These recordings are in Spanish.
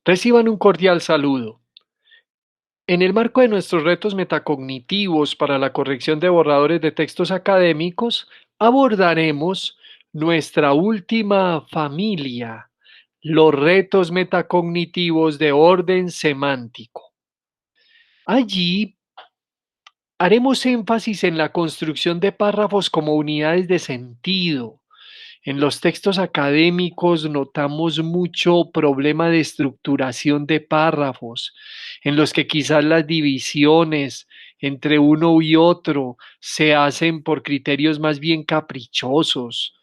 Reciban un cordial saludo. En el marco de nuestros retos metacognitivos para la corrección de borradores de textos académicos, abordaremos nuestra última familia, los retos metacognitivos de orden semántico. Allí haremos énfasis en la construcción de párrafos como unidades de sentido. En los textos académicos notamos mucho problema de estructuración de párrafos, en los que quizás las divisiones entre uno y otro se hacen por criterios más bien caprichosos,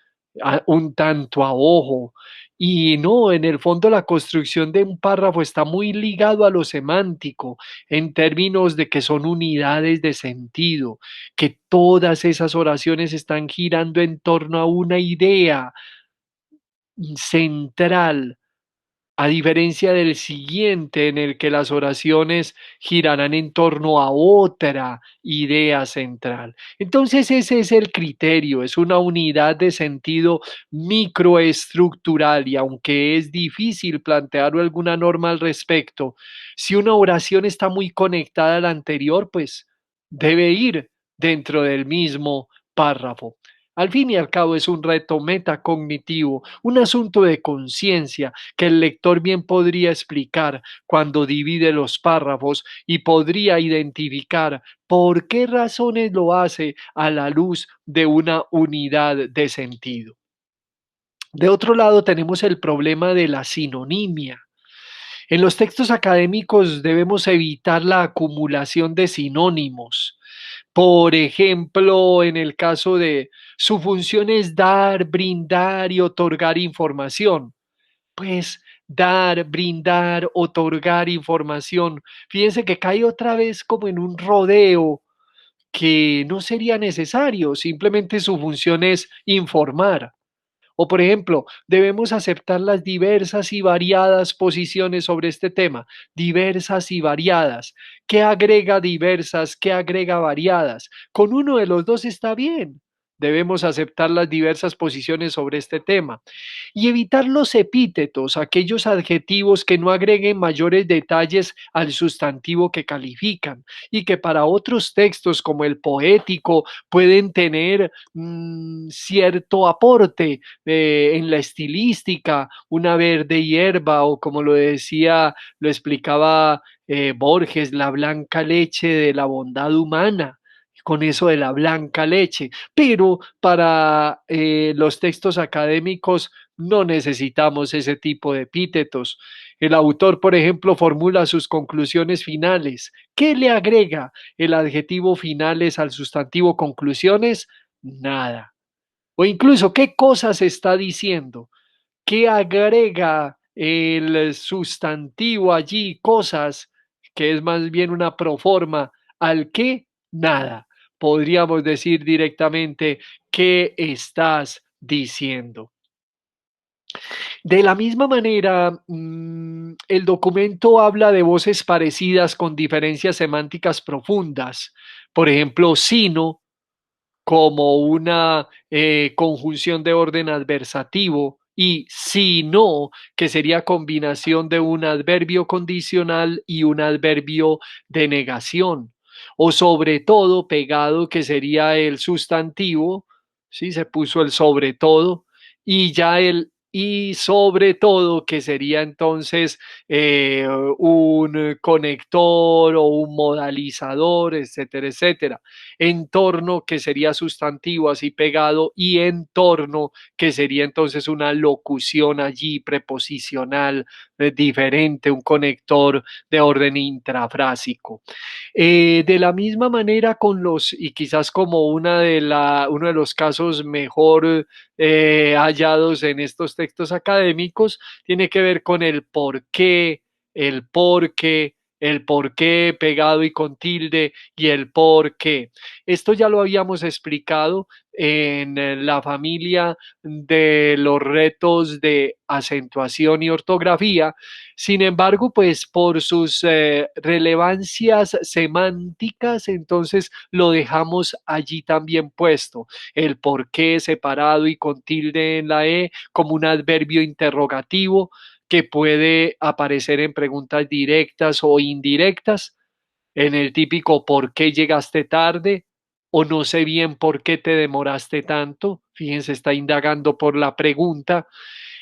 un tanto a ojo. Y no, en el fondo la construcción de un párrafo está muy ligado a lo semántico, en términos de que son unidades de sentido, que todas esas oraciones están girando en torno a una idea central, a diferencia del siguiente en el que las oraciones girarán en torno a otra idea central. Entonces ese es el criterio, es una unidad de sentido microestructural y aunque es difícil plantear alguna norma al respecto, si una oración está muy conectada a la anterior, pues debe ir dentro del mismo párrafo. Al fin y al cabo es un reto metacognitivo, un asunto de conciencia que el lector bien podría explicar cuando divide los párrafos y podría identificar por qué razones lo hace a la luz de una unidad de sentido. De otro lado, tenemos el problema de la sinonimia. En los textos académicos debemos evitar la acumulación de sinónimos. Por ejemplo, en el caso de su función es dar, brindar y otorgar información. Pues dar, brindar, otorgar información. Fíjense que cae otra vez como en un rodeo que no sería necesario, simplemente su función es informar. O por ejemplo, debemos aceptar las diversas y variadas posiciones sobre este tema, diversas y variadas. ¿Qué agrega diversas? ¿Qué agrega variadas? Con uno de los dos está bien. Debemos aceptar las diversas posiciones sobre este tema y evitar los epítetos, aquellos adjetivos que no agreguen mayores detalles al sustantivo que califican y que para otros textos como el poético pueden tener cierto aporte en la estilística, una verde hierba o como lo decía, lo explicaba Borges, la blanca leche de la bondad humana con eso de la blanca leche, pero para los textos académicos no necesitamos ese tipo de epítetos. El autor, por ejemplo, formula sus conclusiones finales. ¿Qué le agrega el adjetivo finales al sustantivo conclusiones? Nada. O incluso, ¿qué cosas está diciendo? ¿Qué agrega el sustantivo allí? Cosas, que es más bien una proforma, al qué, nada. Podríamos decir directamente, ¿qué estás diciendo? De la misma manera, el documento habla de voces parecidas con diferencias semánticas profundas. Por ejemplo, sino como una conjunción de orden adversativo y si no, que sería combinación de un adverbio condicional y un adverbio de negación. O sobre todo pegado, que sería el sustantivo, ¿sí? Se puso el sobre todo y ya el y sobre todo, que sería entonces un conector o un modalizador, etcétera, etcétera. Entorno, que sería sustantivo así pegado, y entorno, que sería entonces una locución allí preposicional diferente, un conector de orden intrafrásico. De la misma manera con los, y quizás como uno de los casos mejor hallados en estos textos académicos, tiene que ver con el por qué, el por qué pegado y con tilde y el por qué. Esto ya lo habíamos explicado en la familia de los retos de acentuación y ortografía. Sin embargo, pues por sus relevancias semánticas, entonces lo dejamos allí también puesto. El por qué separado y con tilde en la E como un adverbio interrogativo que puede aparecer en preguntas directas o indirectas, en el típico ¿por qué llegaste tarde? O no sé bien por qué te demoraste tanto. Fíjense, está indagando por la pregunta.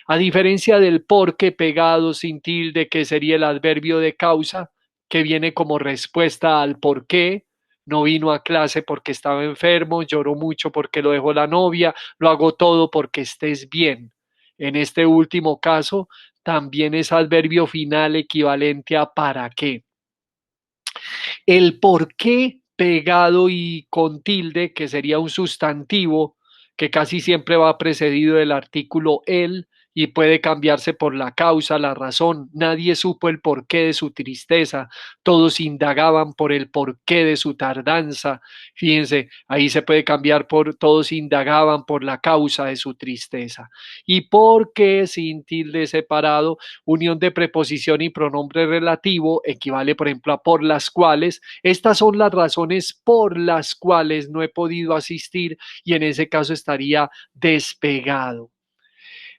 A diferencia del por qué pegado sin tilde, que sería el adverbio de causa, que viene como respuesta al por qué. No vino a clase porque estaba enfermo, lloró mucho porque lo dejó la novia, lo hago todo porque estés bien. En este último caso, también es adverbio final equivalente a para qué. El por qué pegado y con tilde, que sería un sustantivo que casi siempre va precedido del artículo el y puede cambiarse por la causa, la razón. Nadie supo el porqué de su tristeza, todos indagaban por el porqué de su tardanza. Fíjense, ahí se puede cambiar por todos indagaban por la causa de su tristeza. Y por qué sin tilde separado, unión de preposición y pronombre relativo equivale, por ejemplo, a por las cuales. Estas son las razones por las cuales no he podido asistir y en ese caso estaría despegado.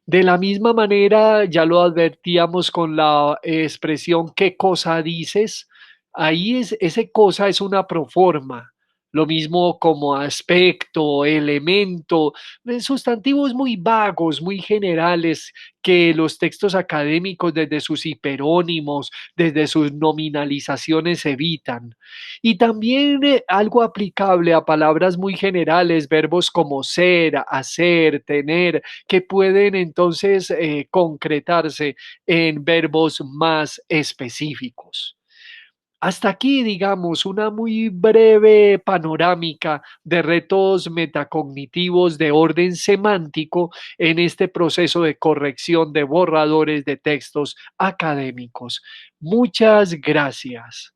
De la misma manera, ya lo advertíamos con la expresión ¿qué cosa dices? Ahí es, ese cosa es una proforma. Lo mismo como aspecto, elemento, sustantivos muy vagos, muy generales, que los textos académicos desde sus hiperónimos, desde sus nominalizaciones evitan. Y también algo aplicable a palabras muy generales, verbos como ser, hacer, tener, que pueden entonces concretarse en verbos más específicos. Hasta aquí, digamos, una muy breve panorámica de retos metacognitivos de orden semántico en este proceso de corrección de borradores de textos académicos. Muchas gracias.